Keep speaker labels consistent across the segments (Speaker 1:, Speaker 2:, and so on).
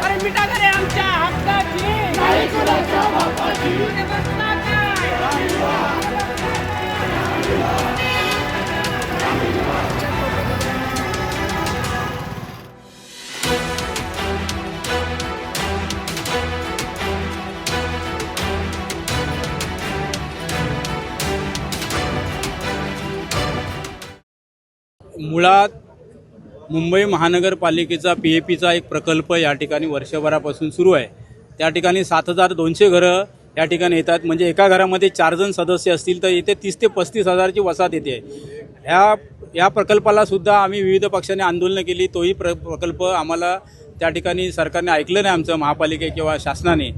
Speaker 1: अरे मिठा करे आमच्या हक्काची
Speaker 2: मुळात मुंबई महानगरपालिकेचा PAPचा एक प्रकल्प या ठिकाणी वर्षभरापासून सुरू आहे। त्या ठिकाणी 7200 घरं या ठिकाणी येतात, म्हणजे एका घरामध्ये 4 जण सदस्य असतील तर इथे 30 ते 35 हजाराची वसाहत येते। या प्रकल्पाला सुद्धा आम्ही विविध पक्षांनी आंदोलनं केली, तोही प्रकल्प आम्हाला त्या ठिकाणी सरकारने ऐकलं नाही, आमचं महापालिके किंवा शासनाने,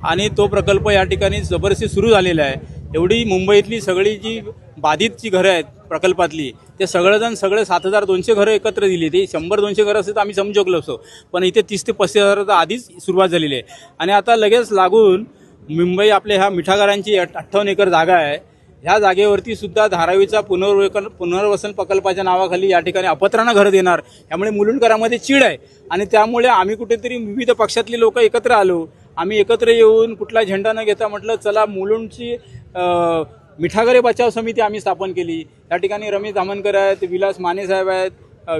Speaker 2: आणि तो प्रकल्प या ठिकाणी जबरदस्ती सुरू झालेला आहे। एवढी मुंबईतली सगळी जी बाधितची घरं आहेत प्रकल्पातली, ते सगळे 7200 घरं एकत्र दिली। ते 100-200 घरं असते तर आम्ही समजू शकलो असतो, पण इथे 30 ते 35 हजाराचा आधीच सुरुवात झालेली आहे। आणि आता लगेच लागून मुंबई आपल्या ह्या मिठागरांची 58 एकर जागा आहे, ह्या जागेवरती सुद्धा धारावीचा पुनर्वसन प्रकल्पाच्या नावाखाली या ठिकाणी अपत्रांना घरं देणार, त्यामुळे मुलुंडकरांमध्ये चीड आहे। आणि त्यामुळे आम्ही कुठेतरी विविध पक्षातली लोक एकत्र आलो, आम्ही एकत्र येऊन कुठला झेंडा न घेता म्हटलं चला मुलुंडची मिठागरे बचाव समिती आम्ही स्थापन केली। या ठिकाणी रमेश धामनकर आहेत, विलास माने साहेब आहेत,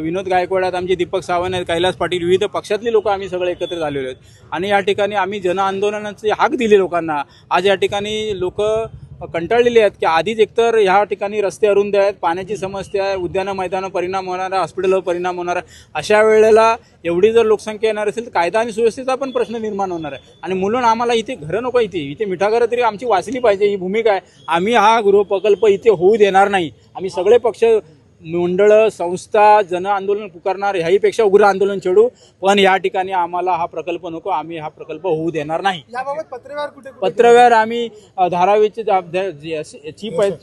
Speaker 2: विनोद गायकवाड आहेत, आमचे दीपक सावंत आहेत, कैलास पाटील, विविध पक्षातले लोक आम्ही सगळे एकत्र झालेलो आहेत। आणि या ठिकाणी आम्ही जनआंदोलनाचे हाक दिले लोकांना। आज या ठिकाणी लोक कंटाळलेले आहेत की आधीच एकतर ह्या ठिकाणी रस्ते अरुंद आहेत, पाण्याची समस्या आहे, उद्यानं मैदानं परिणाम होणार आहे, हॉस्पिटलवर परिणाम होणार आहे। अशा वेळेला एवढी जर लोकसंख्या येणार असेल तर कायदा आणि सुव्यवस्थेचा पण प्रश्न निर्माण होणार आहे। आणि म्हणून आम्हाला इथे घरं नको, इथे मिठागरं तरी आमची वाचली पाहिजे, ही भूमिका आहे। आम्ही हा गृहप्रकल्प इथे होऊ देणार नाही। आम्ही सगळे पक्ष, मंडळं, संस्था जन आंदोलन पुकारणार, ह्याहीपेक्षा उग्र आंदोलन छेडू, पण या ठिकाणी आम्हाला हा प्रकल्प नको, आम्ही हा प्रकल्प होऊ देणार नाही।
Speaker 3: याबाबत पत्रव्यवहार
Speaker 2: पत्रव्यवहार आम्ही धारावीचे चीफ आहेत,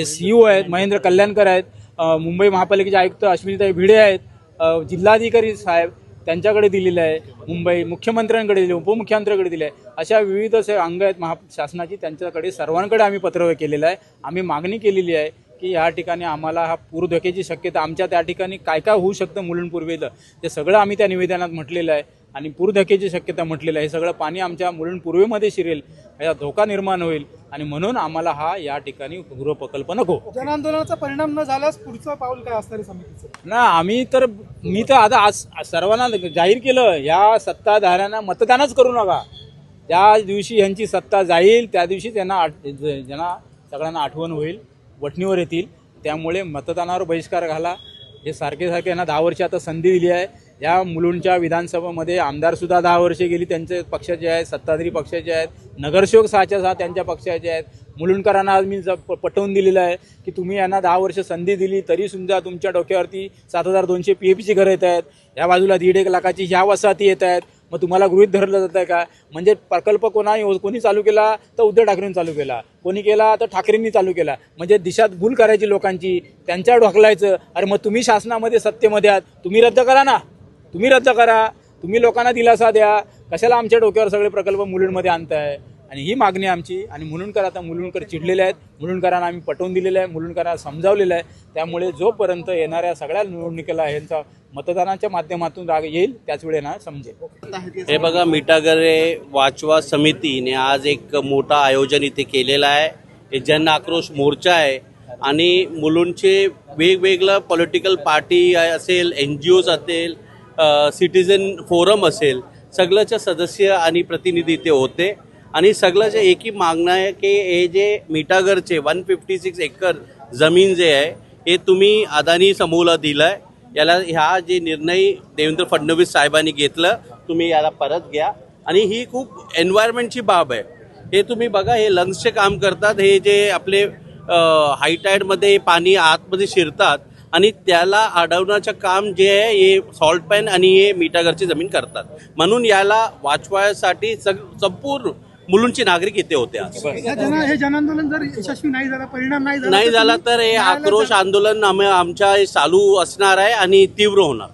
Speaker 2: CEO आहेत महेंद्र कल्याणकर आहेत, मुंबई महापालिकेचे आयुक्त अश्विनीताई भिडे आहेत, जिल्हाधिकारी साहेब त्यांच्याकडे दिलेलं आहे, मुंबई मुख्यमंत्र्यांकडे दिले, उपमुख्यमंत्र्यांकडे दिले आहे, अशा विविध असे अंग आहेत शासनाची, त्यांच्याकडे सर्वांकडे आम्ही पत्रव्यवहार केलेलं आहे। आम्ही मागणी केलेली आहे की या ठिकाणी आम्हाला हा पूर धोक्याची शक्यता, आमच्या त्या ठिकाणी काय काय होऊ शकतं मुलुंड पूर्वेला, ते सगळं आम्ही त्या निवेदनात म्हटलेलं आहे। आणि पूर धोक्याची शक्यता म्हटलेलं आहे, हे सगळं पाणी आमच्या मुलुंड पूर्वेमध्ये शिरेल, याचा धोका निर्माण होईल, आणि म्हणून आम्हाला हा या ठिकाणी गृहप्रकल्प नको।
Speaker 3: जनआंदोलनाचा परिणाम न झाल्यास पुढचं पाऊल काय असणार समितीचं?
Speaker 2: ना मी तर आता आज सर्वांना जाहीर केलं, या सत्ताधाऱ्यांना मतदानच करू नका। त्या दिवशी यांची सत्ता जाईल त्या दिवशी ज्यांना सगळ्यांना आठवण होईल, वठणीवर येतील, त्यामुळे मतदानावर बहिष्कार घाला। हे सारखे यांना 10 वर्ष आता संधी दिली आहे। या मुलुंडच्या विधानसभेमध्ये आमदारसुद्धा 10 वर्षे गेली त्यांच्या पक्षाचे आहेत, सत्ताधारी पक्षाचे आहेत, नगरसेवक 6च्या 6 त्यांच्या पक्षाचे आहेत। मुलुंडकरांना आज मी पटवून दिलेलं आहे की तुम्ही यांना 10 वर्ष संधी दिली तरीसुद्धा तुमच्या डोक्यावरती 7200 PAPची घरं येत आहेत, या बाजूला 1.5 लाखाची ह्या वसाहती येत आहेत, मग तुम्हाला गृहीत धरलं जात आहे का? म्हणजे प्रकल्प कोणी चालू केला तर उद्धव ठाकरेंनी चालू केला, कोणी केला तर ठाकरेंनी चालू केला, म्हणजे दिशात भूल करायची लोकांची, त्यांच्यावर ढकलायचं। अरे मग तुम्ही शासनामध्ये सत्तेमध्ये आहात, तुम्ही रद्द करा ना, तुम्ही रद्द करा, तुम्ही लोकांना दिलासा द्या, कशाला आमच्या डोक्यावर सगळे प्रकल्प मुलुंडमध्ये आणताय? आणि ही मागणी आमची। आणि मुलुंडकर चिडलेले आहेत, मुलुंडकरांना आम्ही पटवून दिलेलं आहे, मुलुंडकरांना समजावलेलं आहे। त्यामुळे जोपर्यंत येणाऱ्या सगळ्या निवडणुकीला यांचा मतदानाच्या माध्यमातून राग येईल त्याच वेळेला समजेल।
Speaker 4: हे बघा, मिठागरे वाचवा समितीने आज एक मोठा आयोजन इथे केलेला आहे। हे जन आक्रोश मोर्चा आहे आणि मुलुंडचे वेगवेगळं पॉलिटिकल पार्टी असेल, NGOज असेल, सिटीजन फोरम असेल, सगळ्याचे सदस्य आणि प्रतिनिधी इथे होते। आणि सगळ्याचे एकही मागणं आहे की हे जे मिठागरचे 156 एकर जमीन जे आहे हे तुम्ही अदानी समूहाला दिलं आहे, याला ह्या जे निर्णय देवेंद्र फडणवीस साहेबांनी घेतलं तुम्ही याला परत घ्या। आणि ही खूप एन्व्हायरमेंटची बाब आहे। हे तुम्ही बघा, हे लंग्सचे काम करतात, हे जे आपले हायटाईडमध्ये पाणी आतमध्ये शिरतात आणि त्याला अडवण्याचं काम जे आहे हे सॉल्ट पॅन आणि हे मिठागरची जमीन करतात। म्हणून याला वाचवायसाठी संपूर्ण मुलुंडचे नागरिक इथे होते।
Speaker 3: हे जनआंदोलन जर यशस्वी नाही झाला, परिणाम नाही
Speaker 4: झाला तर हे आक्रोश आंदोलन आमच्या चालू असणार आहे आणि तीव्र होणार।